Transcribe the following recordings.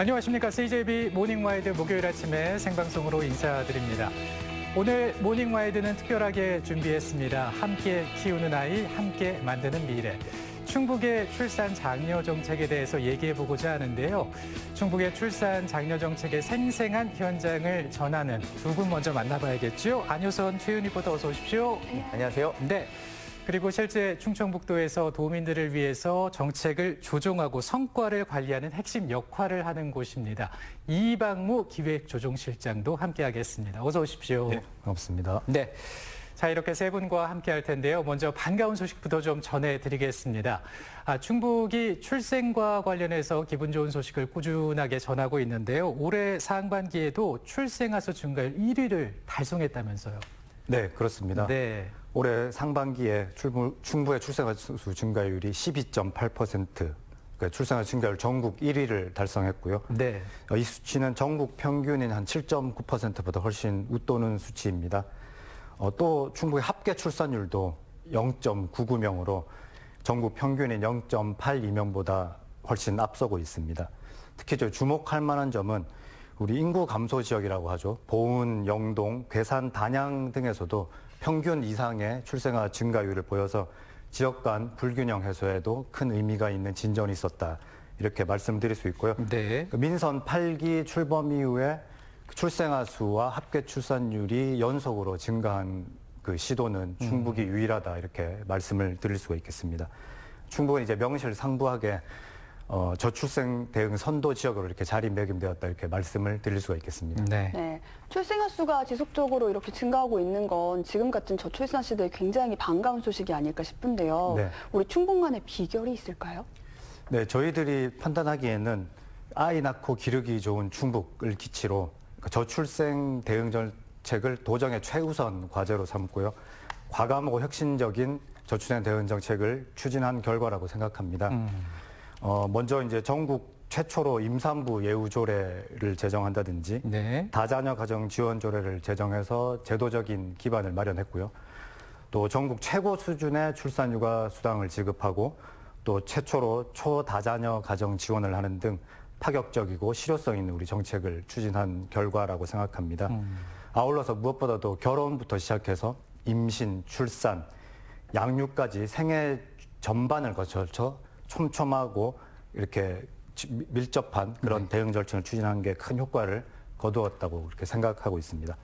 안녕하십니까. CJB 모닝와이드 목요일 아침에 생방송으로 인사드립니다. 오늘 모닝와이드는 특별하게 준비했습니다. 함께 키우는 아이, 함께 만드는 미래. 충북의 출산 장려 정책에 대해서 얘기해보고자 하는데요. 충북의 출산 장려 정책의 생생한 현장을 전하는 두 분 먼저 만나봐야겠죠. 안효선 최윤 리포터 어서 오십시오. 안녕하세요. 네. 그리고 실제 충청북도에서 도민들을 위해서 정책을 조정하고 성과를 관리하는 핵심 역할을 하는 곳입니다. 이방무 기획조정실장도 함께하겠습니다. 어서 오십시오. 네, 반갑습니다. 네. 자, 이렇게 세 분과 함께 할 텐데요. 먼저 반가운 소식부터 좀 전해드리겠습니다. 충북이 출생과 관련해서 기분 좋은 소식을 꾸준하게 전하고 있는데요. 올해 상반기에도 출생아 수 증가율 1위를 달성했다면서요. 네, 그렇습니다. 네. 올해 상반기에 충북의 출생아 수 증가율이 12.8%, 그러니까 출생아 증가율 전국 1위를 달성했고요. 네. 이 수치는 전국 평균인 한 7.9%보다 훨씬 웃도는 수치입니다. 또 충북의 합계 출산율도 0.99명으로 전국 평균인 0.82명보다 훨씬 앞서고 있습니다. 특히 주목할 만한 점은 우리 인구 감소 지역이라고 하죠. 보은, 영동, 괴산, 단양 등에서도 평균 이상의 출생아 증가율을 보여서 지역 간 불균형 해소에도 큰 의미가 있는 진전이 있었다. 이렇게 말씀드릴 수 있고요. 네. 민선 8기 출범 이후에 출생아 수와 합계 출산율이 연속으로 증가한 그 시도는 충북이 유일하다. 이렇게 말씀을 드릴 수가 있겠습니다. 충북은 이제 명실상부하게 저출생 대응 선도 지역으로 이렇게 자리매김되었다 이렇게 말씀을 드릴 수가 있겠습니다. 네. 출생아 수가 지속적으로 이렇게 증가하고 있는 건 지금 같은 저출산 시대에 굉장히 반가운 소식이 아닐까 싶은데요. 네. 우리 충북만의 비결이 있을까요? 네, 저희들이 판단하기에는 아이 낳고 기르기 좋은 충북을 기치로 저출생 대응 정책을 도정의 최우선 과제로 삼고요. 과감하고 혁신적인 저출생 대응 정책을 추진한 결과라고 생각합니다. 먼저 이제 전국 최초로 임산부 예우조례를 제정한다든지 네. 다자녀 가정 지원 조례를 제정해서 제도적인 기반을 마련했고요. 또 전국 최고 수준의 출산 육아 수당을 지급하고 또 최초로 초다자녀 가정 지원을 하는 등 파격적이고 실효성 있는 우리 정책을 추진한 결과라고 생각합니다. 아울러서 무엇보다도 결혼부터 시작해서 임신, 출산, 양육까지 생애 전반을 거쳐서 촘촘하고 이렇게 밀접한 그런 대응 절차를 추진한 게 큰 효과를 거두었다고 그렇게 생각하고 있습니다.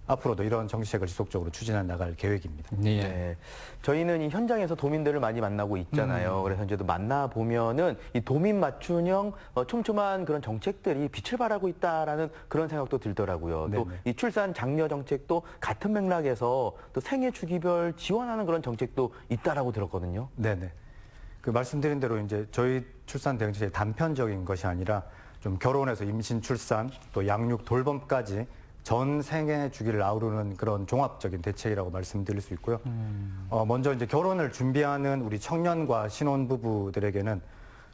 앞으로도 이런 정책을 지속적으로 추진해 나갈 계획입니다. 네. 저희는 이 현장에서 도민들을 많이 만나고 있잖아요. 그래서 이제도 만나보면은 이 도민 맞춤형 촘촘한 그런 정책들이 빛을 발하고 있다라는 그런 생각도 들더라고요. 또 이 출산 장려 정책도 같은 맥락에서 또 생애 주기별 지원하는 그런 정책도 있다라고 들었거든요. 네네. 그 말씀드린 대로 이제 저희 출산 대응책이 단편적인 것이 아니라 좀 결혼해서 임신, 출산, 또 양육, 돌봄까지 전 생애 주기를 아우르는 그런 종합적인 대책이라고 말씀드릴 수 있고요. 먼저 이제 결혼을 준비하는 우리 청년과 신혼부부들에게는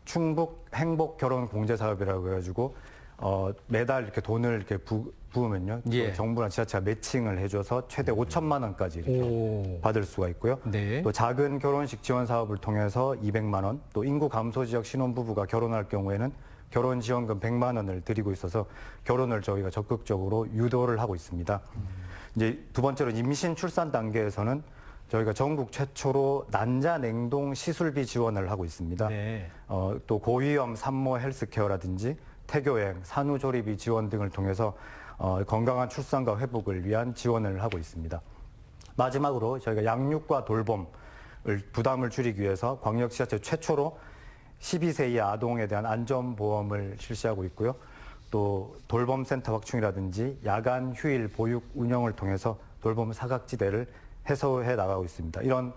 충북 행복 결혼 공제 사업이라고 해가지고 매달 이렇게 돈을 이렇게 부으면요, 예. 정부나 지자체가 매칭을 해줘서 최대 5천만 원까지 이렇게 받을 수가 있고요. 네. 또 작은 결혼식 지원 사업을 통해서 200만 원, 또 인구 감소 지역 신혼부부가 결혼할 경우에는 결혼 지원금 100만 원을 드리고 있어서 결혼을 저희가 적극적으로 유도를 하고 있습니다. 이제 두 번째로 임신 출산 단계에서는 저희가 전국 최초로 난자 냉동 시술비 지원을 하고 있습니다. 네. 또 고위험 산모 헬스케어라든지 태교행, 산후조리비 지원 등을 통해서 건강한 출산과 회복을 위한 지원을 하고 있습니다. 마지막으로 저희가 양육과 돌봄을 부담을 줄이기 위해서 광역지자체 최초로 12세 이하 아동에 대한 안전보험을 실시하고 있고요. 또 돌봄센터 확충이라든지 야간 휴일 보육 운영을 통해서 돌봄 사각지대를 해소해 나가고 있습니다. 이런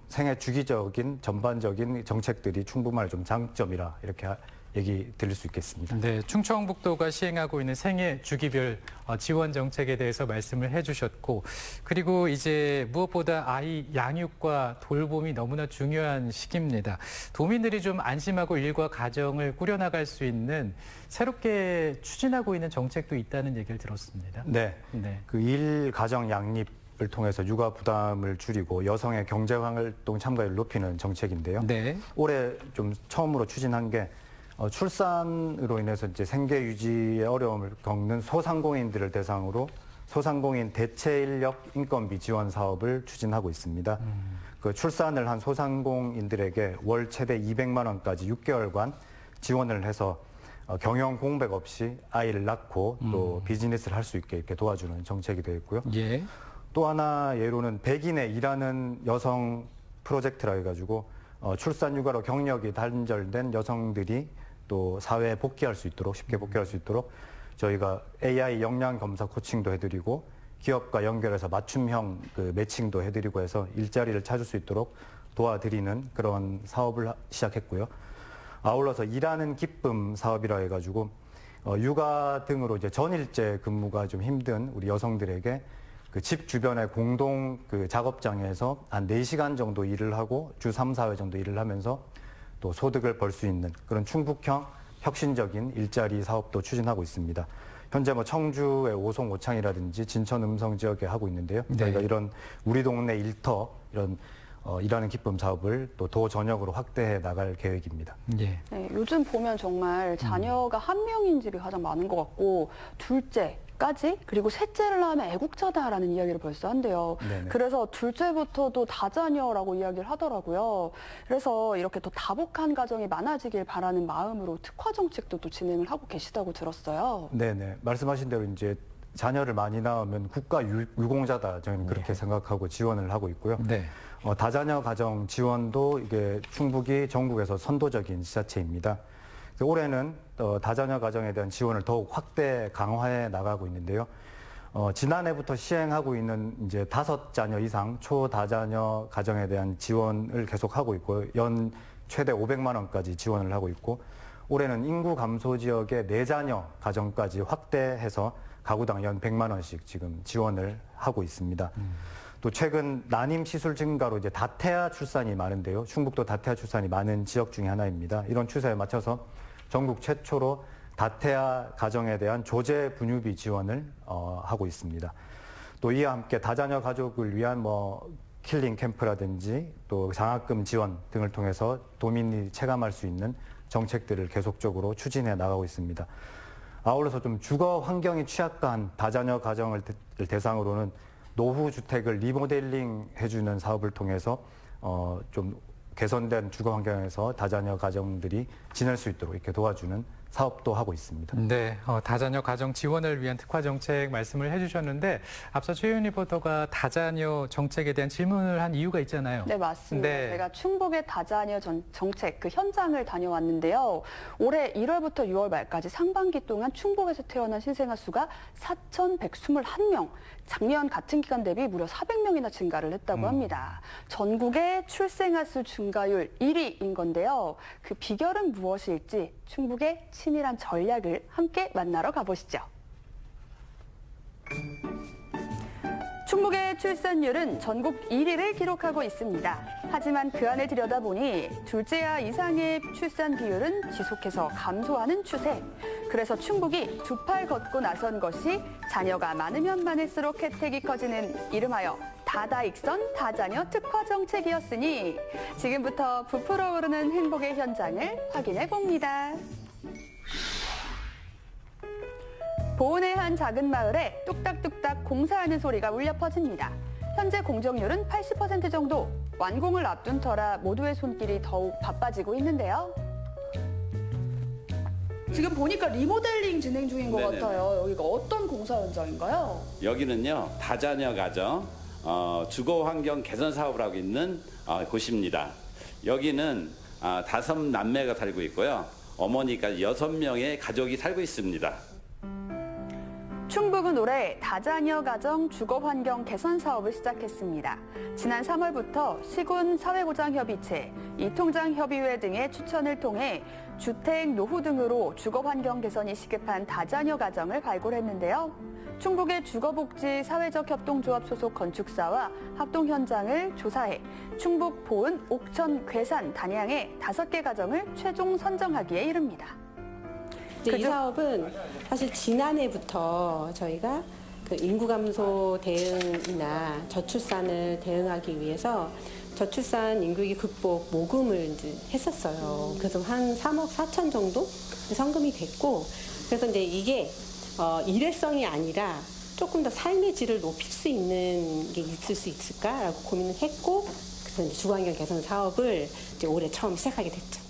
생애 주기적인 전반적인 정책들이 충북만의 좀 장점이라 이렇게 얘기 드릴 수 있겠습니다. 네, 충청북도가 시행하고 있는 생애 주기별 지원 정책에 대해서 말씀을 해주셨고, 그리고 이제 무엇보다 아이 양육과 돌봄이 너무나 중요한 시기입니다. 도민들이 좀 안심하고 일과 가정을 꾸려나갈 수 있는 새롭게 추진하고 있는 정책도 있다는 얘기를 들었습니다. 네, 그 일 가정 양립을 통해서 육아 부담을 줄이고 여성의 경제활동 참가율을 높이는 정책인데요. 네. 올해 좀 처음으로 추진한 게 출산으로 인해서 이제 생계 유지에 어려움을 겪는 소상공인들을 대상으로 소상공인 대체 인력 인건비 지원 사업을 추진하고 있습니다. 그 출산을 한 소상공인들에게 월 최대 200만 원까지 6개월간 지원을 해서 경영 공백 없이 아이를 낳고 또 비즈니스를 할 수 있게 이렇게 도와주는 정책이 되어 있고요. 예. 또 하나 예로는 100인에 일하는 여성 프로젝트라 해가지고 출산 육아로 경력이 단절된 여성들이 또 사회에 복귀할 수 있도록 쉽게 복귀할 수 있도록 저희가 AI 역량 검사 코칭도 해드리고 기업과 연결해서 맞춤형 그 매칭도 해드리고 해서 일자리를 찾을 수 있도록 도와드리는 그런 사업을 시작했고요. 아울러서 일하는 기쁨 사업이라 해가지고 육아 등으로 이제 전일제 근무가 좀 힘든 우리 여성들에게 그 집 주변의 공동 그 작업장에서 한 4시간 정도 일을 하고 주 3, 4회 정도 일을 하면서 또 소득을 벌 수 있는 그런 충북형 혁신적인 일자리 사업도 추진하고 있습니다. 현재 뭐 청주의 오송 오창이라든지 진천 음성 지역에 하고 있는데요. 네. 저희가 이런 우리 동네 일터 이런 일하는 기쁨 사업을 또 도 전역으로 확대해 나갈 계획입니다. 예. 네, 요즘 보면 정말 자녀가 한 명인 집이 가장 많은 것 같고 둘째까지 그리고 셋째를 낳으면 애국자다라는 이야기를 벌써 한대요. 네네. 그래서 둘째부터도 다자녀라고 이야기를 하더라고요. 그래서 이렇게 더 다복한 가정이 많아지길 바라는 마음으로 특화 정책도 또 진행을 하고 계시다고 들었어요. 네네. 말씀하신 대로 이제 자녀를 많이 낳으면 국가 유공자다 저희는 그렇게 생각하고 지원을 하고 있고요. 네. 다자녀 가정 지원도 이게 충북이 전국에서 선도적인 지자체입니다. 그래서 올해는 다자녀 가정에 대한 지원을 더욱 확대 강화해 나가고 있는데요. 지난해부터 시행하고 있는 이제 5자녀 이상 초다자녀 가정에 대한 지원을 계속하고 있고 연 최대 500만 원까지 지원을 하고 있고 올해는 인구 감소 지역의 4자녀 가정까지 확대해서 가구당 연 100만 원씩 지금 지원을 하고 있습니다. 또 최근 난임 시술 증가로 이제 다태아 출산이 많은데요. 충북도 다태아 출산이 많은 지역 중에 하나입니다. 이런 추세에 맞춰서 전국 최초로 다태아 가정에 대한 조제 분유비 지원을 하고 있습니다. 또 이와 함께 다자녀 가족을 위한 뭐 킬링 캠프라든지 또 장학금 지원 등을 통해서 도민이 체감할 수 있는 정책들을 계속적으로 추진해 나가고 있습니다. 아울러서 좀 주거 환경이 취약한 다자녀 가정을 대상으로는 노후 주택을 리모델링 해주는 사업을 통해서 좀 개선된 주거 환경에서 다자녀 가정들이 지낼 수 있도록 이렇게 도와주는 사업도 하고 있습니다. 네, 다자녀 가정 지원을 위한 특화 정책 말씀을 해주셨는데 앞서 최윤 리포터가 다자녀 정책에 대한 질문을 한 이유가 있잖아요. 네, 맞습니다. 네. 제가 충북의 다자녀 정책 그 현장을 다녀왔는데요. 올해 1월부터 6월 말까지 상반기 동안 충북에서 태어난 신생아 수가 4,121명, 작년 같은 기간 대비 무려 400명이나 증가를 했다고 합니다. 전국의 출생아 수 증가율 1위인 건데요. 그 비결은 무엇일지 충북의 치밀한 전략을 함께 만나러 가보시죠. 충북의 출산율은 전국 1위를 기록하고 있습니다. 하지만 그 안을 들여다보니 둘째아 이상의 출산 비율은 지속해서 감소하는 추세. 그래서 충북이 두 팔 걷고 나선 것이 자녀가 많으면 많을수록 혜택이 커지는 이름하여 다다익선 다자녀 특화 정책이었으니 지금부터 부풀어 오르는 행복의 현장을 확인해 봅니다. 보은의 한 작은 마을에 뚝딱뚝딱 공사하는 소리가 울려 퍼집니다. 현재 공정률은 80% 정도, 완공을 앞둔 터라 모두의 손길이 더욱 바빠지고 있는데요. 지금 보니까 리모델링 진행 중인 것 네네네. 같아요. 여기가 어떤 공사 현장인가요? 여기는요 다자녀 가정 주거 환경 개선 사업을 하고 있는 곳입니다. 여기는 5남매가 살고 있고요. 어머니까지 6명의 가족이 살고 있습니다. 충북은 올해 다자녀 가정 주거 환경 개선 사업을 시작했습니다. 지난 3월부터 시군 사회보장협의체, 이통장협의회 등의 추천을 통해 주택, 노후 등으로 주거 환경 개선이 시급한 다자녀 가정을 발굴했는데요. 충북의 주거복지 사회적 협동조합 소속 건축사와 합동 현장을 조사해 충북 보은, 옥천, 괴산, 단양의 5개 가정을 최종 선정하기에 이릅니다. 이 사업은 사실 지난해부터 저희가 그 인구 감소 대응이나 저출산을 대응하기 위해서 저출산 인구위기 극복 모금을 이제 했었어요. 그래서 한 3억 4천 정도 성금이 됐고, 그래서 이제 이게 일회성이 아니라 조금 더 삶의 질을 높일 수 있는 게 있을 수 있을까라고 고민을 했고, 그래서 이제 주거환경 개선 사업을 이제 올해 처음 시작하게 됐죠.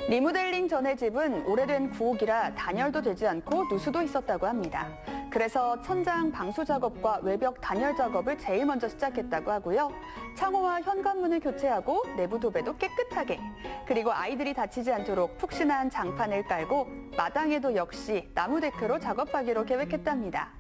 리모델링 전의 집은 오래된 구옥이라 단열도 되지 않고 누수도 있었다고 합니다. 그래서 천장 방수 작업과 외벽 단열 작업을 제일 먼저 시작했다고 하고요. 창호와 현관문을 교체하고 내부 도배도 깨끗하게, 그리고 아이들이 다치지 않도록 푹신한 장판을 깔고 마당에도 역시 나무 데크로 작업하기로 계획했답니다.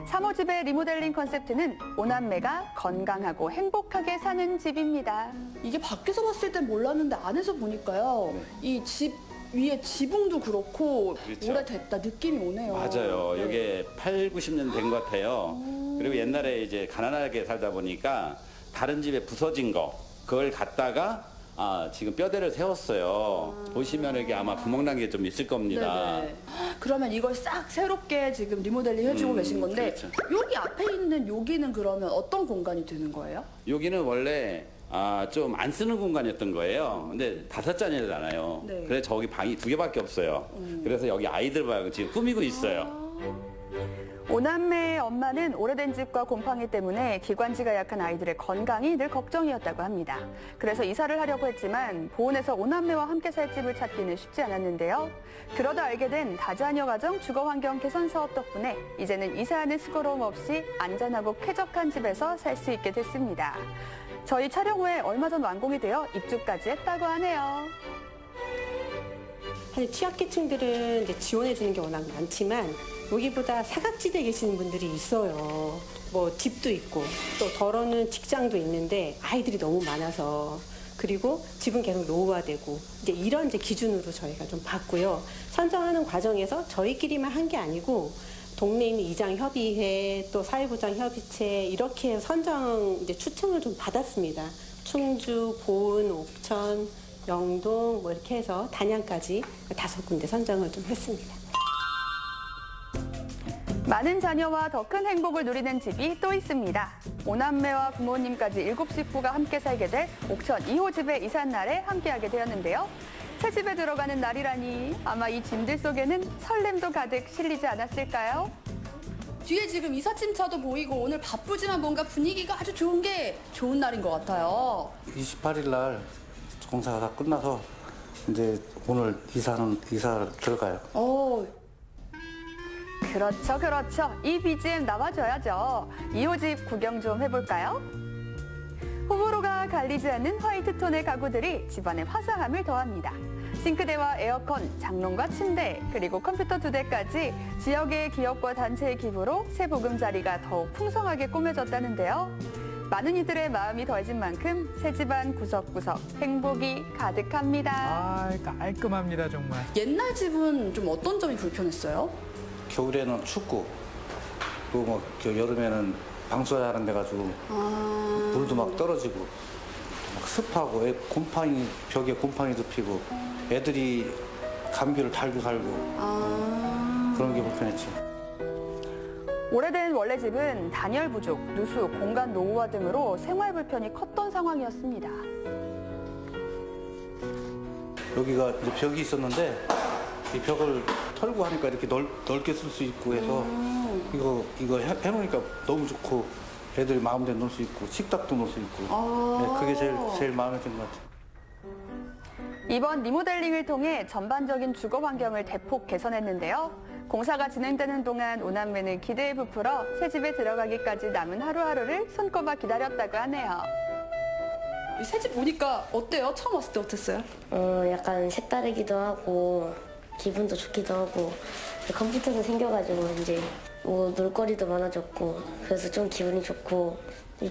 3호 집의 리모델링 컨셉트는 오남매가 건강하고 행복하게 사는 집입니다. 이게 밖에서 봤을 땐 몰랐는데 안에서 보니까요. 이 집 위에 지붕도 그렇고 그렇죠. 오래됐다 느낌이 오네요. 맞아요. 네. 이게 8, 90년 된 것 같아요. 그리고 옛날에 이제 가난하게 살다 보니까 다른 집에 부서진 거 그걸 갖다가 지금 뼈대를 세웠어요. 보시면 이게 아마 구멍난 게 좀 있을 겁니다. 네네. 그러면 이걸 싹 새롭게 지금 리모델링 해주고 계신 건데 그렇죠. 여기 앞에 있는 여기는 그러면 어떤 공간이 되는 거예요? 여기는 원래 좀 안 쓰는 공간이었던 거예요. 근데 5잔이잖아요. 네. 그래서 저기 방이 2개밖에 없어요. 그래서 여기 아이들 방 지금 꾸미고 있어요. 오남매의 엄마는 오래된 집과 곰팡이 때문에 기관지가 약한 아이들의 건강이 늘 걱정이었다고 합니다. 그래서 이사를 하려고 했지만 보은에서 오남매와 함께 살 집을 찾기는 쉽지 않았는데요. 그러다 알게 된 다자녀 가정 주거환경 개선 사업 덕분에 이제는 이사하는 수고로움 없이 안전하고 쾌적한 집에서 살 수 있게 됐습니다. 저희 촬영 후에 얼마 전 완공이 되어 입주까지 했다고 하네요. 사실 취약계층들은 이제 지원해주는 게 워낙 많지만 여기보다 사각지대에 계시는 분들이 있어요. 뭐 집도 있고 또 덜어는 직장도 있는데 아이들이 너무 많아서, 그리고 집은 계속 노후화되고 이제 이런 이제 기준으로 저희가 좀 봤고요. 선정하는 과정에서 저희끼리만 한 게 아니고 동네에 있는 이장협의회 또 사회보장협의체 이렇게 선정 이제 추천을 좀 받았습니다. 충주, 보은, 옥천, 영동 뭐 이렇게 해서 단양까지 5군데 선정을 좀 했습니다. 많은 자녀와 더 큰 행복을 누리는 집이 또 있습니다. 오남매와 부모님까지 7식구가 함께 살게 될 옥천 2호 집의 이삿 날에 함께하게 되었는데요. 새 집에 들어가는 날이라니 아마 이 짐들 속에는 설렘도 가득 실리지 않았을까요? 뒤에 지금 이삿짐차도 보이고 오늘 바쁘지만 뭔가 분위기가 아주 좋은 게 좋은 날인 것 같아요. 28일 날 공사가 다 끝나서 이제 오늘 이사를 들어가요. 그렇죠, 그렇죠. 이 BGM 나와줘야죠. 2호 집 구경 좀 해볼까요? 호불호가 갈리지 않는 화이트톤의 가구들이 집안의 화사함을 더합니다. 싱크대와 에어컨, 장롱과 침대, 그리고 컴퓨터 2대까지 지역의 기업과 단체의 기부로 새 보금자리가 더욱 풍성하게 꾸며졌다는데요. 많은 이들의 마음이 더해진 만큼 새 집안 구석구석 행복이 가득합니다. 깔끔합니다, 정말. 옛날 집은 좀 어떤 점이 불편했어요? 겨울에는 춥고 그리고 뭐 여름에는 방수해야 하는 데 가지고 물도 막 떨어지고 막 습하고 곰팡이 벽에 곰팡이도 피고 애들이 감기를 달고 살고 그런 게 불편했지. 오래된 원래 집은 단열 부족, 누수, 공간 노후화 등으로 생활 불편이 컸던 상황이었습니다. 여기가 이제 벽이 있었는데 이 벽을 털고 하니까 이렇게 넓게 쓸 수 있고 해서 이거 해놓으니까 너무 좋고 애들 마음대로 놀 수 있고 식탁도 놀 수 있고 네, 그게 제일 마음에 드는 것 같아요. 이번 리모델링을 통해 전반적인 주거 환경을 대폭 개선했는데요. 공사가 진행되는 동안 오남매는 기대에 부풀어 새 집에 들어가기까지 남은 하루하루를 손꼽아 기다렸다고 하네요. 이 새 집 보니까 어때요? 처음 왔을 때 어땠어요? 약간 색다르기도 하고 기분도 좋기도 하고 컴퓨터도 생겨가지고 이제 뭐 놀거리도 많아졌고 그래서 좀 기분이 좋고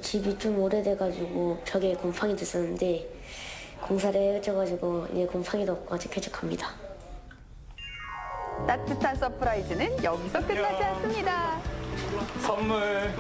집이 좀 오래돼가지고 벽에 곰팡이도 있었는데 공사를 해줘가지고 이제 곰팡이도 없고 아주 쾌적합니다. 따뜻한 서프라이즈는 여기서 끝나지 않습니다. 선물.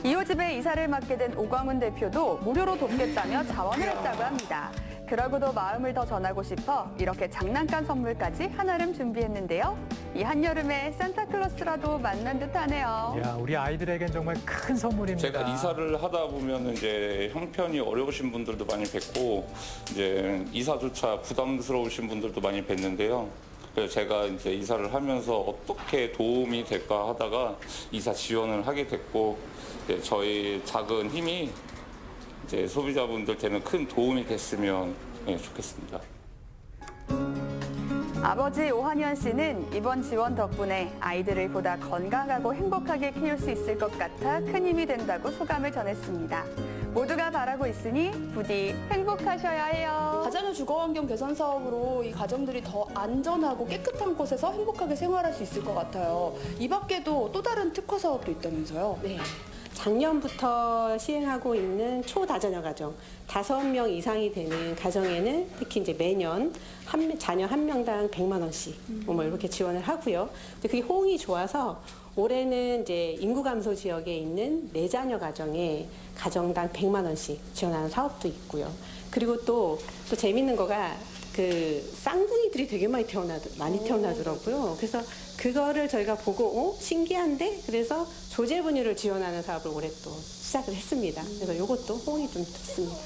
2호 집에 이사를 맡게 된 오광훈 대표도 무료로 돕겠다며 자원을 했다고 합니다. 그러고도 마음을 더 전하고 싶어 이렇게 장난감 선물까지 한아름 준비했는데요. 이 한여름에 산타클로스라도 만난 듯하네요. 야, 우리 아이들에겐 정말 큰 선물입니다. 제가 이사를 하다 보면 이제 형편이 어려우신 분들도 많이 뵙고 이제 이사조차 부담스러우신 분들도 많이 뵀는데요. 그래서 제가 이제 이사를 하면서 어떻게 도움이 될까 하다가 이사 지원을 하게 됐고 이제 저희 작은 힘이 이제 소비자분들께는 큰 도움이 됐으면 좋겠습니다. 아버지 오한현 씨는 이번 지원 덕분에 아이들을 보다 건강하고 행복하게 키울 수 있을 것 같아 큰 힘이 된다고 소감을 전했습니다. 모두가 바라고 있으니 부디 행복하셔야 해요. 다자녀 주거환경 개선 사업으로 이 가정들이 더 안전하고 깨끗한 곳에서 행복하게 생활할 수 있을 것 같아요. 이 밖에도 또 다른 특화 사업도 있다면서요? 네. 작년부터 시행하고 있는 초다자녀 가정 5명 이상이 되는 가정에는 특히 이제 매년 자녀 한 명당 100만 원씩 뭐 이렇게 지원을 하고요. 근데 그게 호응이 좋아서 올해는 이제 인구 감소 지역에 있는 4자녀 가정에 가정당 100만 원씩 지원하는 사업도 있고요. 그리고 또 재밌는 거가 그 쌍둥이들이 되게 많이 태어나더라고요. 그래서 그거를 저희가 보고 신기한데 그래서 조제 분유를 지원하는 사업을 올해 또 시작을 했습니다. 그래서 이것도 호응이 좀 좋습니다.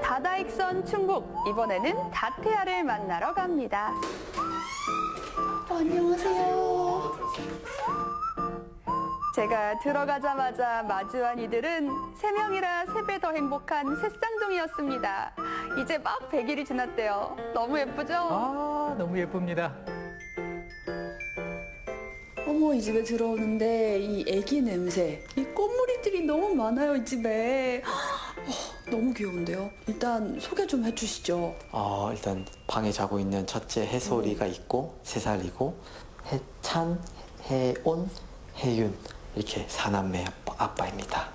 다다익선 충북, 이번에는 다태아를 만나러 갑니다. 안녕하세요. 제가 들어가자마자 마주한 이들은 3명이라 3배 더 행복한 새쌍둥이였습니다. 이제 막 100일이 지났대요. 너무 예쁘죠? 아, 너무 예쁩니다. 어머, 이 집에 들어오는데 이 애기 냄새, 이 꽃무늬들이 너무 많아요, 이 집에. 너무 귀여운데요? 일단 소개 좀 해주시죠. 일단 방에 자고 있는 첫째 해솔이가 있고 3살이고 해찬, 해온, 해윤 이렇게 4남매 아빠입니다.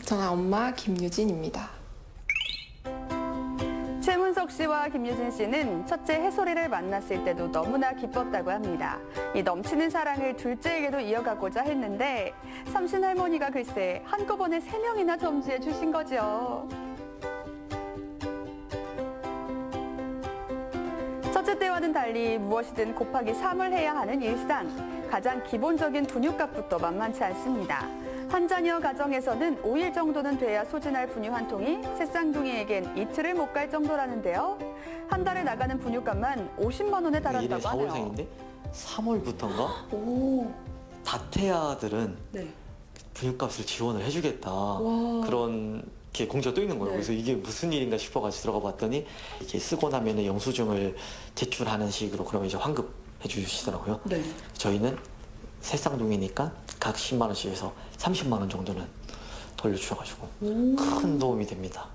저는 엄마 김유진입니다. 최문석 씨와 김유진 씨는 첫째 해솔이를 만났을 때도 너무나 기뻤다고 합니다. 이 넘치는 사랑을 둘째에게도 이어가고자 했는데 삼신 할머니가 글쎄 한꺼번에 3명이나 점지해 주신 거죠. 첫째 때와는 달리 무엇이든 곱하기 3을 해야 하는 일상. 가장 기본적인 분유값부터 만만치 않습니다. 한 자녀 가정에서는 5일 정도는 돼야 소진할 분유 한 통이 새쌍둥이에겐 이틀을 못 갈 정도라는데요. 한 달에 나가는 분유값만 50만 원에 달한다고 하네요. 4월생인데 3월부터인가? 오. 다태아들은 네. 분유값을 지원을 해주겠다. 와. 그런 게 공지가 또 있는 거예요. 네. 그래서 이게 무슨 일인가 싶어가지고 들어가 봤더니 이게 쓰고 나면 영수증을 제출하는 식으로 그러면 이제 환급해 주시더라고요. 네. 저희는 새쌍둥이니까 각 10만 원씩 해서 30만 원 정도는 돌려주셔가지고 큰 도움이 됩니다.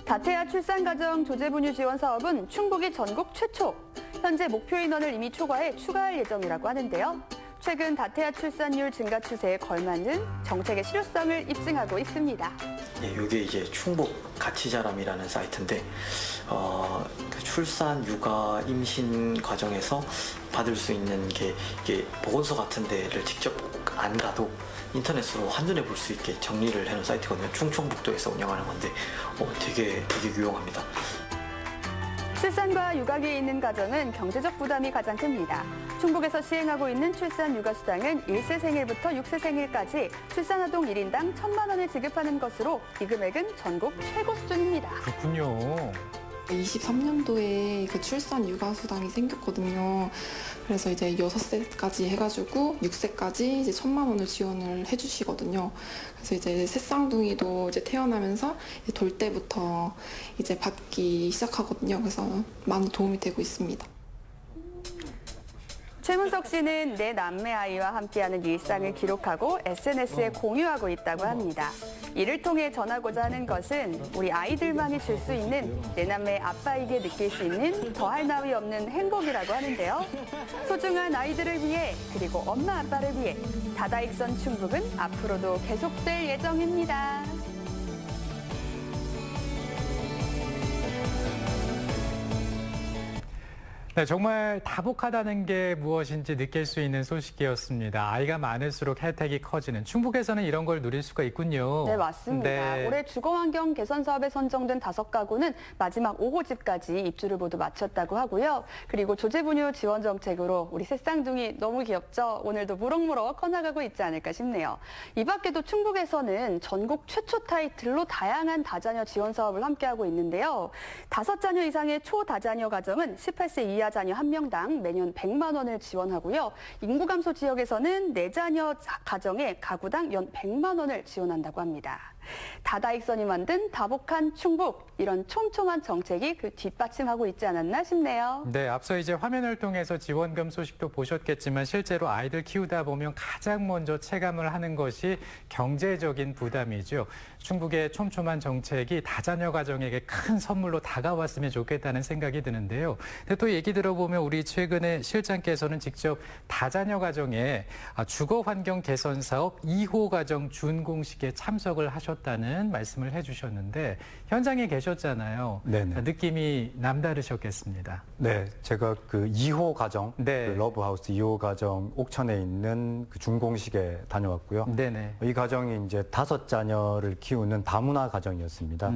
다태아 출산가정 조제분유 지원 사업은 충북이 전국 최초. 현재 목표 인원을 이미 초과해 추가할 예정이라고 하는데요. 최근 다태아 출산율 증가 추세에 걸맞는 정책의 실효성을 입증하고 있습니다. 이게 이제 충북 가치자람이라는 사이트인데 그 출산, 육아, 임신 과정에서 받을 수 있는 게 이게 보건소 같은 데를 직접 안 가도 인터넷으로 한눈에 볼 수 있게 정리를 해놓은 사이트거든요. 충청북도에서 운영하는 건데 되게 유용합니다. 출산과 육아기에 있는 가정은 경제적 부담이 가장 큽니다. 충북에서 시행하고 있는 출산 육아 수당은 1세 생일부터 6세 생일까지 출산아동 1인당 1,000만 원을 지급하는 것으로 이 금액은 전국 최고 수준입니다. 그렇군요. 23년도에 그 출산 육아 수당이 생겼거든요. 그래서 이제 6세까지 해가지고 6세까지 이제 1,000만 원을 지원을 해주시거든요. 그래서 이제 새쌍둥이도 이제 태어나면서 이제 돌 때부터 이제 받기 시작하거든요. 그래서 많은 도움이 되고 있습니다. 최문석 씨는 내 남매 아이와 함께하는 일상을 기록하고 SNS에 공유하고 있다고 합니다. 이를 통해 전하고자 하는 것은 우리 아이들만이 줄 수 있는 내 남매 아빠에게 느낄 수 있는 더할 나위 없는 행복이라고 하는데요. 소중한 아이들을 위해 그리고 엄마 아빠를 위해 다다익선 충북은 앞으로도 계속될 예정입니다. 네, 정말 다복하다는 게 무엇인지 느낄 수 있는 소식이었습니다. 아이가 많을수록 혜택이 커지는 충북에서는 이런 걸 누릴 수가 있군요. 네, 맞습니다. 네. 올해 주거환경 개선 사업에 선정된 5가구는 마지막 5호집까지 입주를 모두 마쳤다고 하고요. 그리고 조제분유 지원 정책으로 우리 새 쌍둥이 너무 귀엽죠? 오늘도 무럭무럭 커나가고 있지 않을까 싶네요. 이 밖에도 충북에서는 전국 최초 타이틀로 다양한 다자녀 지원 사업을 함께하고 있는데요. 5자녀 이상의 초다자녀 가정은 18세 이하 자녀 1명당 매년 100만 원을 지원하고요. 인구 감소 지역에서는 4자녀 가정에 가구당 연 100만 원을 지원한다고 합니다. 다다익선이 만든 다복한 충북, 이런 촘촘한 정책이 그 뒷받침하고 있지 않았나 싶네요. 네, 앞서 이제 화면을 통해서 지원금 소식도 보셨겠지만 실제로 아이들 키우다 보면 가장 먼저 체감을 하는 것이 경제적인 부담이죠. 충북의 촘촘한 정책이 다자녀 가정에게 큰 선물로 다가왔으면 좋겠다는 생각이 드는데요. 근데 또 얘기 들어보면 우리 최근에 실장께서는 직접 다자녀 가정의 주거 환경 개선 사업 2호 가정 준공식에 참석을 하셨다는 말씀을 해주셨는데 현장에 계셨잖아요. 네네. 느낌이 남다르셨겠습니다. 네, 제가 그 2호 가정, 네. 그 러브하우스 2호 가정 옥천에 있는 그 준공식에 다녀왔고요. 네네. 이 가정이 이제 5자녀를 키우는 다문화 가정이었습니다.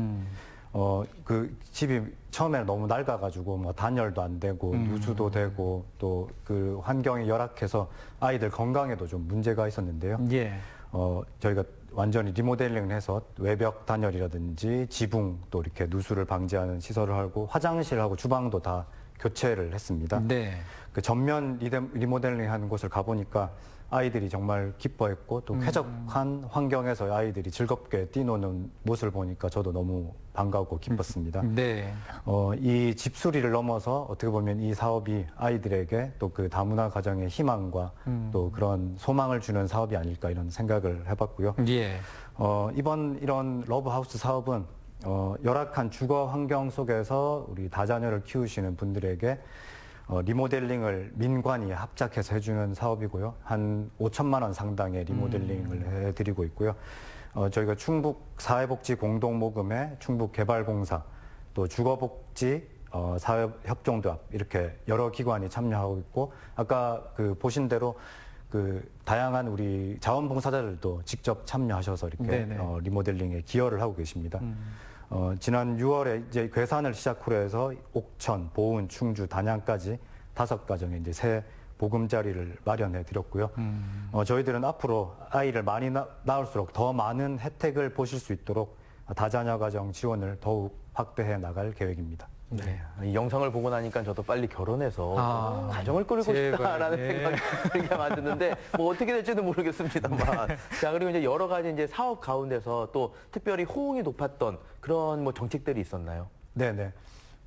그 집이 처음에 너무 낡아가지고 뭐 단열도 안 되고 누수도 되고 또 그 환경이 열악해서 아이들 건강에도 좀 문제가 있었는데요. 예. 저희가 완전히 리모델링을 해서 외벽 단열이라든지 지붕 또 이렇게 누수를 방지하는 시설을 하고 화장실하고 주방도 다 교체를 했습니다. 네. 그 전면 리모델링 하는 곳을 가보니까 아이들이 정말 기뻐했고 또 쾌적한 환경에서 아이들이 즐겁게 뛰노는 모습을 보니까 저도 너무 반가웠고 기뻤습니다. 네. 이 집수리를 넘어서 어떻게 보면 이 사업이 아이들에게 또 그 다문화 가정의 희망과 또 그런 소망을 주는 사업이 아닐까 이런 생각을 해봤고요. 예. 이번 이런 러브하우스 사업은 열악한 주거 환경 속에서 우리 다자녀를 키우시는 분들에게 리모델링을 민관이 합작해서 해주는 사업이고요. 한 5천만 원 상당의 리모델링을 해드리고 있고요. 저희가 충북 사회복지 공동모금회, 충북개발공사, 또 주거복지 사회협동조합 이렇게 여러 기관이 참여하고 있고 아까 그 보신 대로 그 다양한 우리 자원봉사자들도 직접 참여하셔서 이렇게 리모델링에 기여를 하고 계십니다. 지난 6월에 이제 괴산을 시작으로 해서 옥천, 보은, 충주, 단양까지 5가정에 이제 새 보금자리를 마련해 드렸고요. 저희들은 앞으로 아이를 많이 낳을수록 더 많은 혜택을 보실 수 있도록 다자녀 가정 지원을 더욱 확대해 나갈 계획입니다. 네. 이 영상을 보고 나니까 저도 빨리 결혼해서 가정을 꾸리고 싶다라는 생각이 들게 만드는데 뭐 어떻게 될지는 모르겠습니다만. 자, 그리고 이제 여러 가지 이제 사업 가운데서 또 특별히 호응이 높았던 그런 뭐 정책들이 있었나요? 네네.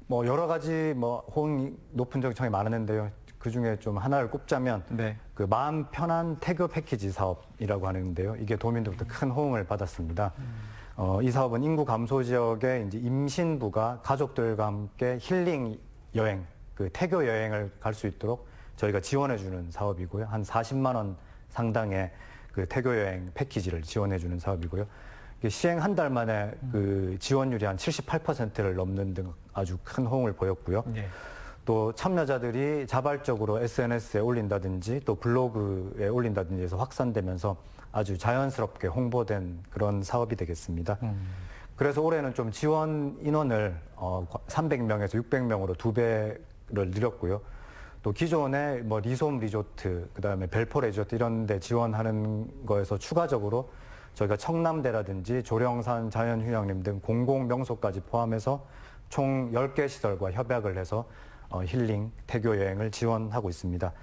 뭐 여러 가지 뭐 호응이 높은 정책이 많았는데요. 그 중에 좀 하나를 꼽자면 그 마음 편한 태교 패키지 사업이라고 하는데요. 이게 도민들부터 큰 호응을 받았습니다. 이 사업은 인구 감소 지역에 이제 임신부가 가족들과 함께 힐링 여행, 그 태교 여행을 갈 수 있도록 저희가 지원해주는 사업이고요. 한 40만 원 상당의 그 태교 여행 패키지를 지원해주는 사업이고요. 시행 한 달 만에 그 지원율이 한 78%를 넘는 등 아주 큰 호응을 보였고요. 또 참여자들이 자발적으로 SNS에 올린다든지 또 블로그에 올린다든지 해서 확산되면서 아주 자연스럽게 홍보된 그런 사업이 되겠습니다. 그래서 올해는 좀 지원 인원을 300명에서 600명으로 2배를 늘렸고요. 또 기존에 뭐 리솜 리조트, 그다음에 벨포 리조트 이런 데 지원하는 거에서 추가적으로 저희가 청남대라든지 조령산 자연휴양림 등 공공명소까지 포함해서 총 10개 시설과 협약을 해서 힐링, 태교 여행을 지원하고 있습니다.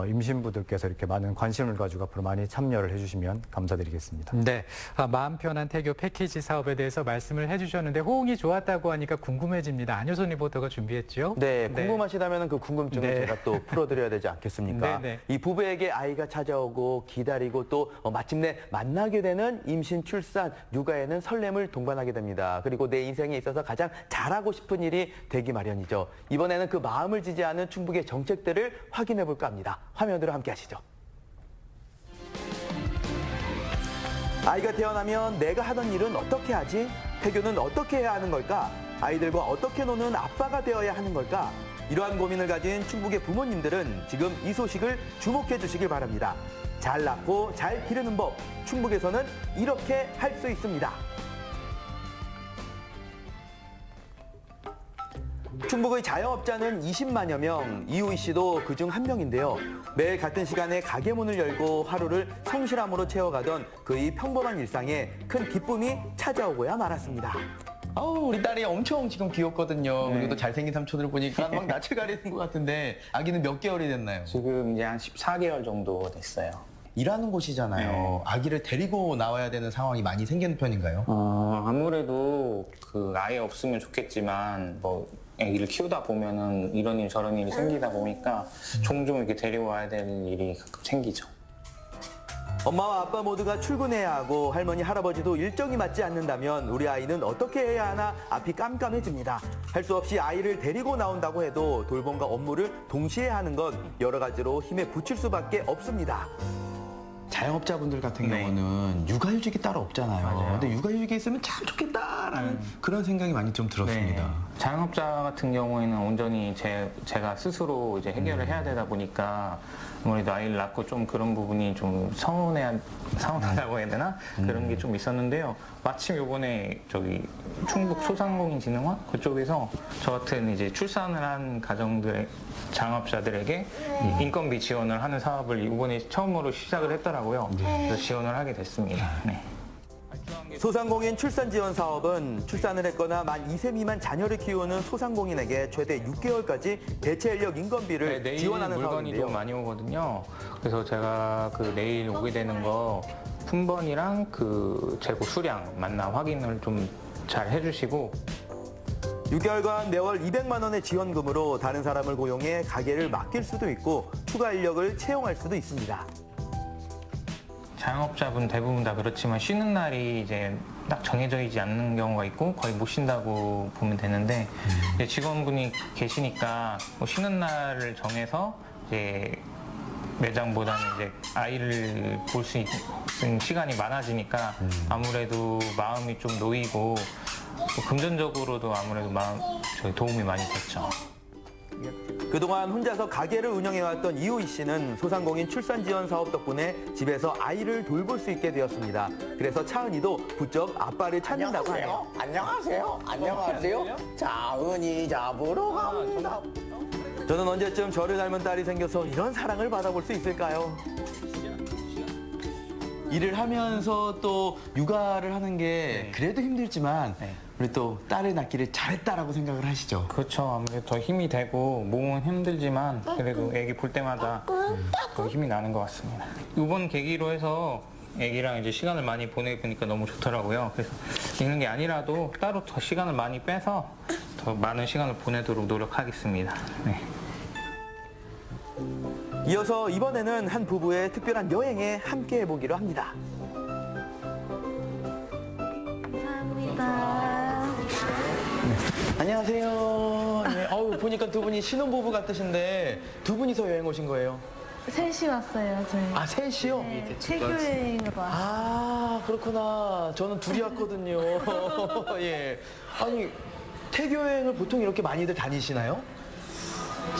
임신부들께서 이렇게 많은 관심을 가지고 앞으로 많이 참여를 해주시면 감사드리겠습니다. 네, 마음 편한 태교 패키지 사업에 대해서 말씀을 해주셨는데 호응이 좋았다고 하니까 궁금해집니다. 안효선 리포터가 준비했죠? 네, 궁금하시다면 그 궁금증을 제가 또 풀어드려야 되지 않겠습니까? 이 부부에게 아이가 찾아오고 기다리고 또 마침내 만나게 되는 임신, 출산, 육아에는 설렘을 동반하게 됩니다. 그리고 내 인생에 있어서 가장 잘하고 싶은 일이 되기 마련이죠. 이번에는 그 마음을 지지하는 충북의 정책들을 확인해 볼까 합니다. 화면으로 함께 하시죠. 아이가 태어나면 내가 하던 일은 어떻게 하지? 태교는 어떻게 해야 하는 걸까? 아이들과 어떻게 노는 아빠가 되어야 하는 걸까? 이러한 고민을 가진 충북의 부모님들은 지금 이 소식을 주목해 주시길 바랍니다. 잘 낳고 잘 기르는 법, 충북에서는 이렇게 할 수 있습니다. 충북의 자영업자는 20만여 명, 이우희 씨도 그중 한 명인데요. 매일 같은 시간에 가게 문을 열고 하루를 성실함으로 채워가던 그의 평범한 일상에 큰 기쁨이 찾아오고야 말았습니다. 우리 딸이 엄청 지금 귀엽거든요. 그리고 또 잘생긴 삼촌을 보니까 막 낯을 가리는 것 같은데 아기는 몇 개월이 됐나요? 지금 이제 한 14개월 정도 됐어요. 일하는 곳이잖아요. 아기를 데리고 나와야 되는 상황이 많이 생기는 편인가요? 아무래도 그 아예 없으면 좋겠지만 뭐 아기를 키우다 보면은 이런 일 저런 일이 생기다 보니까 종종 이렇게 데려와야 되는 일이 가끔 생기죠. 엄마와 아빠 모두가 출근해야 하고 할머니, 할아버지도 일정이 맞지 않는다면 우리 아이는 어떻게 해야 하나 앞이 깜깜해집니다. 할 수 없이 아이를 데리고 나온다고 해도 돌봄과 업무를 동시에 하는 건 여러 가지로 힘에 부칠 수밖에 없습니다. 자영업자분들 같은 경우는 육아휴직이 따로 없잖아요. 맞아요. 근데 육아휴직이 있으면 참 좋겠다라는 그런 생각이 많이 좀 들었습니다. 네. 자영업자 같은 경우에는 온전히 제가 스스로 이제 해결을 해야 되다 보니까 아무래도 아이를 낳고 좀 그런 부분이 좀 서운하다고 해야 되나? 그런 게 좀 있었는데요. 마침 요번에 저기 충북 소상공인진흥원 그쪽에서 저 같은 이제 출산을 한 가정들의 자영업자들에게 인건비 지원을 하는 사업을 이번에 처음으로 시작을 했더라고요. 그래서 지원을 하게 됐습니다. 네. 소상공인 출산 지원 사업은 출산을 했거나 만 2세 미만 자녀를 키우는 소상공인에게 최대 6개월까지 대체 인력 인건비를 내일 지원하는 물건이 사업인데요. 좀 많이 오거든요. 그래서 제가 그 내일 오게 되는 거 품번이랑 그 재고 수량 맞나 확인을 좀 잘 해주시고 6개월간 매월 200만 원의 지원금으로 다른 사람을 고용해 가게를 맡길 수도 있고 추가 인력을 채용할 수도 있습니다. 자영업자분 대부분 다 그렇지만 쉬는 날이 이제 딱 정해져 있지 않는 경우가 있고 거의 못 쉰다고 보면 되는데 이제 직원분이 계시니까 뭐 쉬는 날을 정해서 이제 매장보다는 이제 아이를 볼 수 있는 시간이 많아지니까 아무래도 마음이 좀 놓이고 또 금전적으로도 아무래도 도움이 많이 됐죠. 그동안 혼자서 가게를 운영해왔던 이호희 씨는 소상공인 출산 지원 사업 덕분에 집에서 아이를 돌볼 수 있게 되었습니다. 그래서 차은이도 부쩍 아빠를 찾는다고 하네요. 안녕하세요. 안녕하세요. 차은이 잡으러 갑니다. 저는 언제쯤 저를 닮은 딸이 생겨서 이런 사랑을 받아볼 수 있을까요? 일을 하면서 또 육아를 하는 게 그래도 힘들지만 우리 또 딸을 낳기를 잘했다라고 생각을 하시죠? 그렇죠. 아무래도 더 힘이 되고 몸은 힘들지만 그래도 애기 볼 때마다 더 힘이 나는 것 같습니다. 이번 계기로 해서 애기랑 이제 시간을 많이 보내보니까 너무 좋더라고요. 그래서 있는 게 아니라도 따로 더 시간을 많이 빼서 더 많은 시간을 보내도록 노력하겠습니다. 네. 이어서 이번에는 한 부부의 특별한 여행에 함께 해보기로 합니다. 안녕하세요. 네, 보니까 두 분이 신혼부부 같으신데 두 분이서 여행 오신 거예요? 셋이 왔어요, 저희. 아, 셋이요? 네, 태교여행으로 왔어요. 아, 그렇구나. 저는 둘이 왔거든요. 예. 아니, 태교여행을 보통 이렇게 많이들 다니시나요?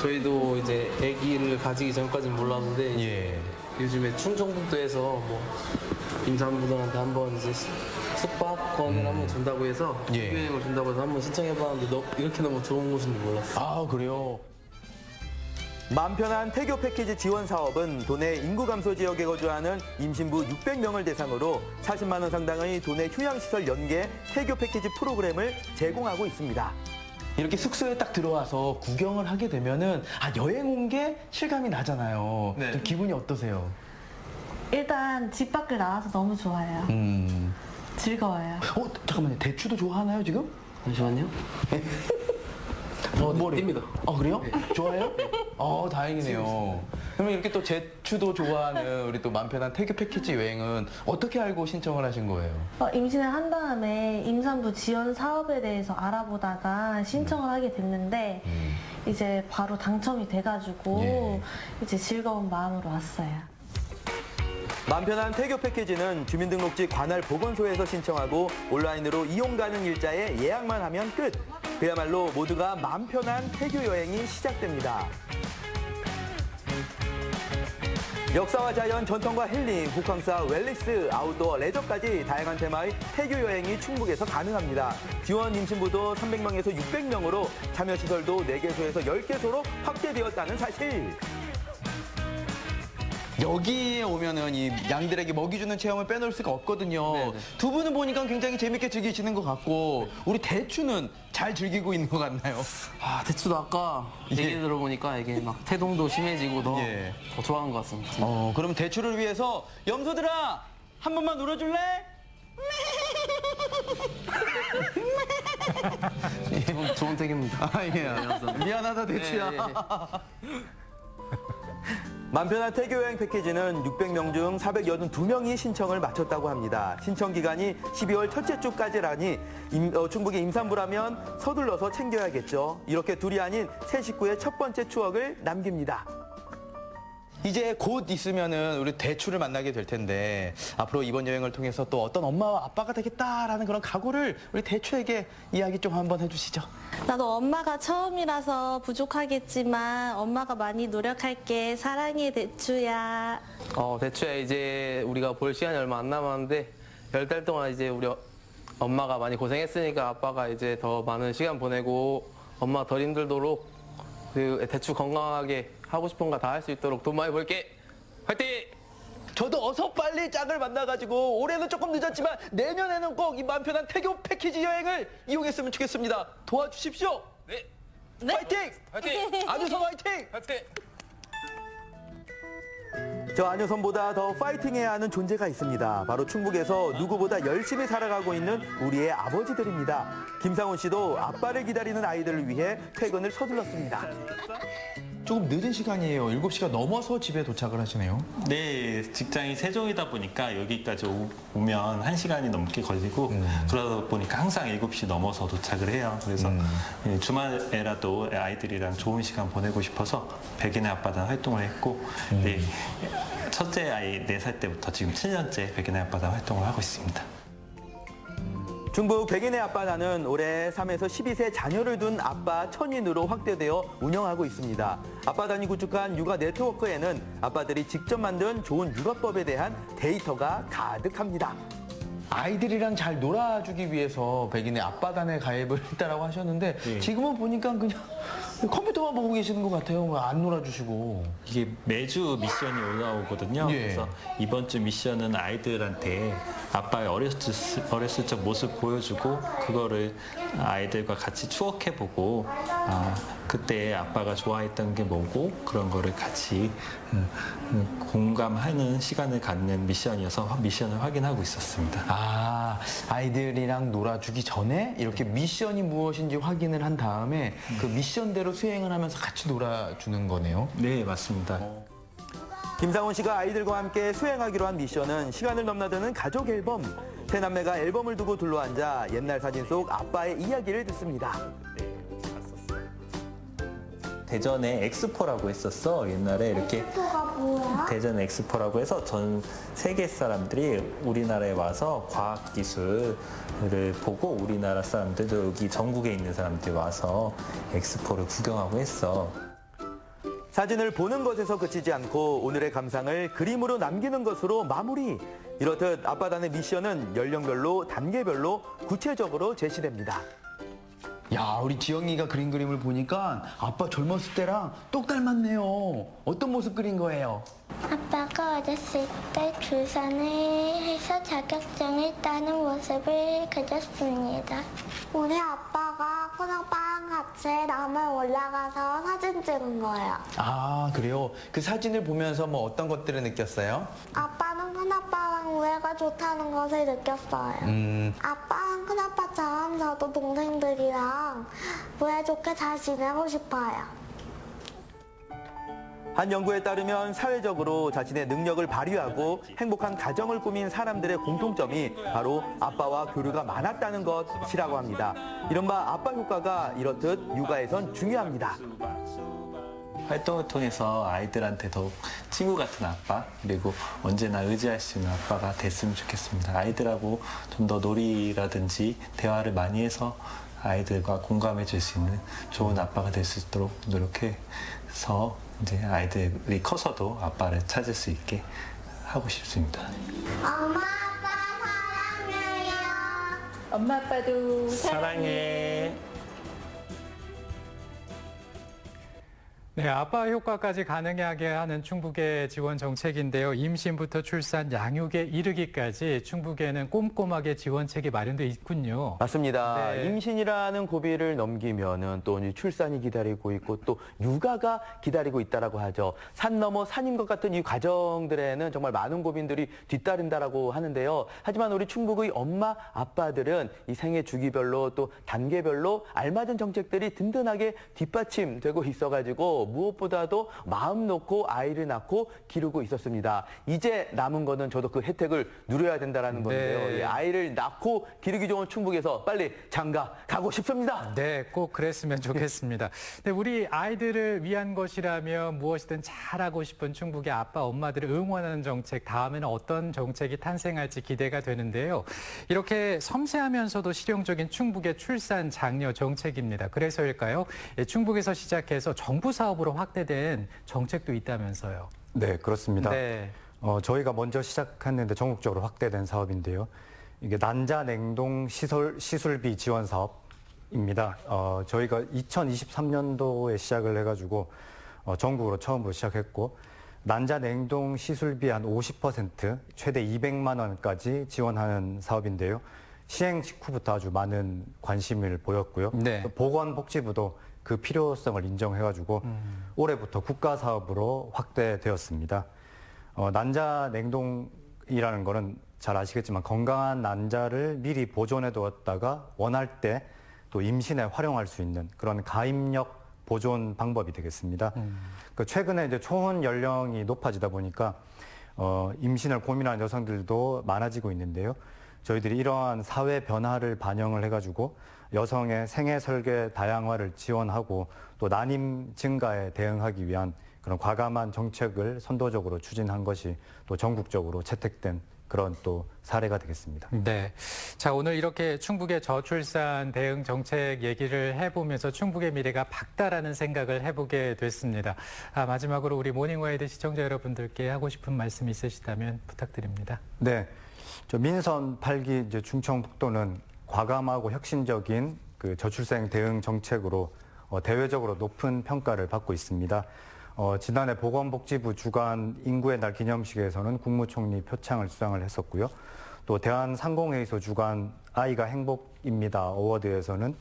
저희도 이제 아기를 가지기 전까지는 몰랐는데 요즘에 충청북도에서 뭐 임산부들한테 한번 이제 숙박권을 한번 준다고 해서 태교여행을 준다고 해서 한번 신청해봤는데 이렇게 너무 좋은 곳인 줄 몰랐어요. 아, 그래요? 마음 편한 태교 패키지 지원 사업은 도내 인구 감소 지역에 거주하는 임신부 600명을 대상으로 40만 원 상당의 도내 휴양시설 연계 태교 패키지 프로그램을 제공하고 있습니다. 이렇게 숙소에 딱 들어와서 구경을 하게 되면은 여행 온 게 실감이 나잖아요. 좀 기분이 어떠세요? 일단 집 밖을 나와서 너무 좋아요. 즐거워요. 잠깐만요. 대추도 좋아하나요, 지금? 잠시만요. 띱니다. 그래요? 좋아해요? 다행이네요. 그러면 이렇게 또 제추도 좋아하는 우리 또 마음 편한 태교 패키지 여행은 어떻게 알고 신청을 하신 거예요? 임신을 한 다음에 임산부 지원 사업에 대해서 알아보다가 신청을 하게 됐는데 이제 바로 당첨이 돼가지고 이제 즐거운 마음으로 왔어요. 마음 편한 태교 패키지는 주민등록지 관할 보건소에서 신청하고 온라인으로 이용 가능 일자에 예약만 하면 끝. 그야말로 모두가 마음 편한 태교 여행이 시작됩니다. 역사와 자연, 전통과 힐링, 호캉스와 웰니스, 아웃도어, 레저까지 다양한 테마의 태교 여행이 충북에서 가능합니다. 지원 임신부도 300명에서 600명으로 참여시설도 4개소에서 10개소로 확대되었다는 사실. 여기에 오면은 이 양들에게 먹이 주는 체험을 빼놓을 수가 없거든요. 네네. 두 분은 보니까 굉장히 재밌게 즐기시는 것 같고 우리 대추는 잘 즐기고 있는 것 같나요? 아, 대추도 아까 얘기 들어보니까 이게 막 태동도 심해지고 더 좋아하는 것 같습니다. 그럼 대추를 위해서 염소들아 한 번만 울어줄래? 좋은 택입니다. 아, 예. 미안하다 대추야. 맘 편한 태교 여행 패키지는 600명 중 482명이 신청을 마쳤다고 합니다. 신청 기간이 12월 첫째 주까지라니 충북의 임산부라면 서둘러서 챙겨야겠죠. 이렇게 둘이 아닌 세 식구의 첫 번째 추억을 남깁니다. 이제 곧 있으면은 우리 대추를 만나게 될 텐데 앞으로 이번 여행을 통해서 또 어떤 엄마와 아빠가 되겠다라는 그런 각오를 우리 대추에게 이야기 좀 한번 해주시죠. 나도 엄마가 처음이라서 부족하겠지만 엄마가 많이 노력할게. 사랑해, 대추야. 대추야, 이제 우리가 볼 시간이 얼마 안 남았는데 10달 동안 이제 우리 엄마가 많이 고생했으니까 아빠가 이제 더 많은 시간 보내고 엄마 덜 힘들도록 그 대추 건강하게 하고 싶은 거 다 할 수 있도록 돈 많이 벌게. 화이팅! 저도 어서 빨리 짝을 만나가지고 올해는 조금 늦었지만 내년에는 꼭 이 마음 편한 태교 패키지 여행을 이용했으면 좋겠습니다. 도와주십시오. 네. 화이팅! 화이팅! 안효선 화이팅! 화이팅! 저 안효선보다 더 파이팅해야 하는 존재가 있습니다. 바로 충북에서 누구보다 열심히 살아가고 있는 우리의 아버지들입니다. 김상훈 씨도 아빠를 기다리는 아이들을 위해 퇴근을 서둘렀습니다. 조금 늦은 시간이에요. 7시가 넘어서 집에 도착을 하시네요. 네, 직장이 세종이다 보니까 여기까지 오면 1시간이 넘게 걸리고 그러다 보니까 항상 7시 넘어서 도착을 해요. 그래서 주말에라도 아이들이랑 좋은 시간 보내고 싶어서 백인의 아빠단 활동을 했고 네, 첫째 아이 4살 때부터 지금 7년째 백인의 아빠단 활동을 하고 있습니다. 충북 백인의 아빠단은 올해 3에서 12세 자녀를 둔 아빠 1000인으로 확대되어 운영하고 있습니다. 아빠단이 구축한 육아 네트워크에는 아빠들이 직접 만든 좋은 육아법에 대한 데이터가 가득합니다. 아이들이랑 잘 놀아주기 위해서 백인의 아빠단에 가입을 했다라고 하셨는데 지금은 보니까 그냥 컴퓨터만 보고 계시는 것 같아요. 안 놀아주시고. 이게 매주 미션이 올라오거든요. 예. 그래서 이번 주 미션은 아이들한테 아빠의 어렸을 적 모습 보여주고 그거를 아이들과 같이 추억해보고 그때 아빠가 좋아했던 게 뭐고 그런 거를 같이 공감하는 시간을 갖는 미션이어서 미션을 확인하고 있었습니다. 아이들이랑 놀아주기 전에 이렇게 미션이 무엇인지 확인을 한 다음에 그 미션대로 수행을 하면서 같이 놀아주는 거네요. 네, 맞습니다. 김상훈 씨가 아이들과 함께 수행하기로 한 미션은 시간을 넘나드는 가족 앨범. 세 남매가 앨범을 두고 둘러앉아 옛날 사진 속 아빠의 이야기를 듣습니다. 대전에 엑스포라고 했었어. 옛날에 이렇게 대전 엑스포라고 해서 전 세계 사람들이 우리나라에 와서 과학 기술을 보고 우리나라 사람들도 여기 전국에 있는 사람들이 와서 엑스포를 구경하고 했어. 사진을 보는 것에서 그치지 않고 오늘의 감상을 그림으로 남기는 것으로 마무리. 이렇듯 아빠단의 미션은 연령별로 단계별로 구체적으로 제시됩니다. 야, 우리 지영이가 그린 그림을 보니까 아빠 젊었을 때랑 똑 닮았네요. 어떤 모습 그린 거예요? 아빠가 어렸을 때 출산을 해서 자격증을 따는 모습을 그렸습니다. 우리 아빠가 큰아빠랑 같이 나무에 올라가서 사진 찍은 거예요. 아, 그래요? 그 사진을 보면서 뭐 어떤 것들을 느꼈어요? 아빠는 큰아빠랑 우애가 좋다는 것을 느꼈어요. 아빠랑 큰아빠처럼 저도 동생들이랑 우애 좋게 잘 지내고 싶어요. 한 연구에 따르면 사회적으로 자신의 능력을 발휘하고 행복한 가정을 꾸민 사람들의 공통점이 바로 아빠와 교류가 많았다는 것이라고 합니다. 이른바 아빠 효과가 이렇듯 육아에선 중요합니다. 활동을 통해서 아이들한테 더욱 친구 같은 아빠 그리고 언제나 의지할 수 있는 아빠가 됐으면 좋겠습니다. 아이들하고 좀 더 놀이라든지 대화를 많이 해서 아이들과 공감해 줄 수 있는 좋은 아빠가 될 수 있도록 노력해서 이제 아이들이 커서도 아빠를 찾을 수 있게 하고 싶습니다. 엄마 아빠 사랑해요. 엄마 아빠도 사랑해. 네, 아빠 효과까지 가능하게 하는 충북의 지원 정책인데요. 임신부터 출산, 양육에 이르기까지 충북에는 꼼꼼하게 지원책이 마련되어 있군요. 맞습니다. 네. 임신이라는 고비를 넘기면은 또 이제 출산이 기다리고 있고 또 육아가 기다리고 있다라고 하죠. 산 넘어 산인 것 같은 이 과정들에는 정말 많은 고민들이 뒤따른다라고 하는데요. 하지만 우리 충북의 엄마, 아빠들은 이 생애 주기별로 또 단계별로 알맞은 정책들이 든든하게 뒷받침되고 있어가지고 무엇보다도 마음 놓고 아이를 낳고 기르고 있었습니다. 이제 남은 거는 저도 그 혜택을 누려야 된다는 건데요. 네. 아이를 낳고 기르기 좋은 충북에서 빨리 장가 가고 싶습니다. 네, 꼭 그랬으면 좋겠습니다. 네, 우리 아이들을 위한 것이라면 무엇이든 잘하고 싶은 충북의 아빠, 엄마들을 응원하는 정책, 다음에는 어떤 정책이 탄생할지 기대가 되는데요. 이렇게 섬세하면서도 실용적인 충북의 출산 장려 정책입니다. 그래서일까요? 충북에서 시작해서 정부 사업으로 확대된 정책도 있다면서요. 네, 그렇습니다. 네. 저희가 먼저 시작했는데 전국적으로 확대된 사업인데요. 이게 난자 냉동 시술비 지원 사업입니다. 저희가 2023년도에 시작을 해가지고 전국으로 처음으로 시작했고 난자 냉동 시술비 한 50% 최대 200만 원까지 지원하는 사업인데요. 시행 직후부터 아주 많은 관심을 보였고요. 네. 보건복지부도 그 필요성을 인정해가지고 올해부터 국가 사업으로 확대되었습니다. 난자 냉동이라는 거는 잘 아시겠지만 건강한 난자를 미리 보존해 두었다가 원할 때 또 임신에 활용할 수 있는 그런 가임력 보존 방법이 되겠습니다. 최근에 이제 초혼 연령이 높아지다 보니까 임신을 고민하는 여성들도 많아지고 있는데요. 저희들이 이러한 사회 변화를 반영을 해가지고 여성의 생애 설계 다양화를 지원하고 또 난임 증가에 대응하기 위한 그런 과감한 정책을 선도적으로 추진한 것이 또 전국적으로 채택된 그런 또 사례가 되겠습니다. 네. 자, 오늘 이렇게 충북의 저출산 대응 정책 얘기를 해보면서 충북의 미래가 밝다라는 생각을 해보게 됐습니다. 마지막으로 우리 모닝와이드 시청자 여러분들께 하고 싶은 말씀 있으시다면 부탁드립니다. 네. 민선 8기 이제 충청북도는 과감하고 혁신적인 그 저출생 대응 정책으로 대외적으로 높은 평가를 받고 있습니다. 지난해 보건복지부 주관 인구의 날 기념식에서는 국무총리 표창을 수상을 했었고요. 또 대한상공회의소 주관 아이가 행복입니다 어워드에서는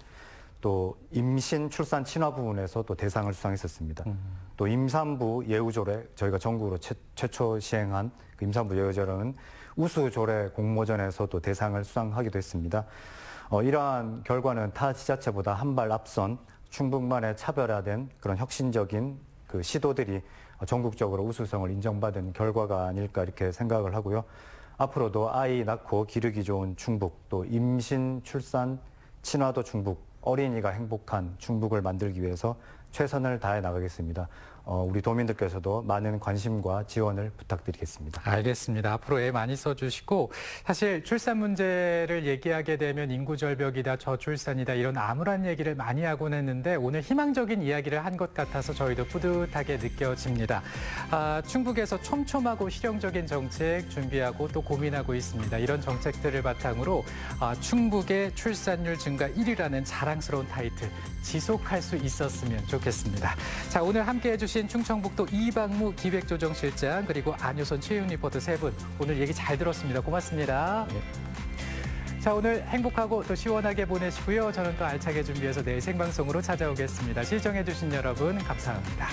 또 임신, 출산, 친화 부분에서 또 대상을 수상했었습니다. 또 임산부 예우조례, 저희가 전국으로 최초 시행한 그 임산부 예우조례는 우수조례 공모전에서 또 대상을 수상하기도 했습니다. 이러한 결과는 타 지자체보다 한 발 앞선 충북만의 차별화된 그런 혁신적인 그 시도들이 전국적으로 우수성을 인정받은 결과가 아닐까 이렇게 생각을 하고요. 앞으로도 아이 낳고 기르기 좋은 충북, 또 임신, 출산, 친화도 충북, 어린이가 행복한 충북을 만들기 위해서 최선을 다해 나가겠습니다. 우리 도민들께서도 많은 관심과 지원을 부탁드리겠습니다. 알겠습니다. 앞으로 애 많이 써주시고 사실 출산 문제를 얘기하게 되면 인구 절벽이다, 저출산이다 이런 암울한 얘기를 많이 하곤 했는데 오늘 희망적인 이야기를 한 것 같아서 저희도 뿌듯하게 느껴집니다. 충북에서 촘촘하고 실용적인 정책 준비하고 또 고민하고 있습니다. 이런 정책들을 바탕으로 충북의 출산율 증가 1위라는 자랑스러운 타이틀 지속할 수 있었으면 좋겠습니다. 자, 오늘 함께해 주신 충청북도 이방무 기획조정실장 그리고 안효선 최윤 리포터 세 분 오늘 얘기 잘 들었습니다. 고맙습니다. 네. 자, 오늘 행복하고 또 시원하게 보내시고요. 저는 또 알차게 준비해서 내일 생방송으로 찾아오겠습니다. 시청해 주신 여러분 감사합니다.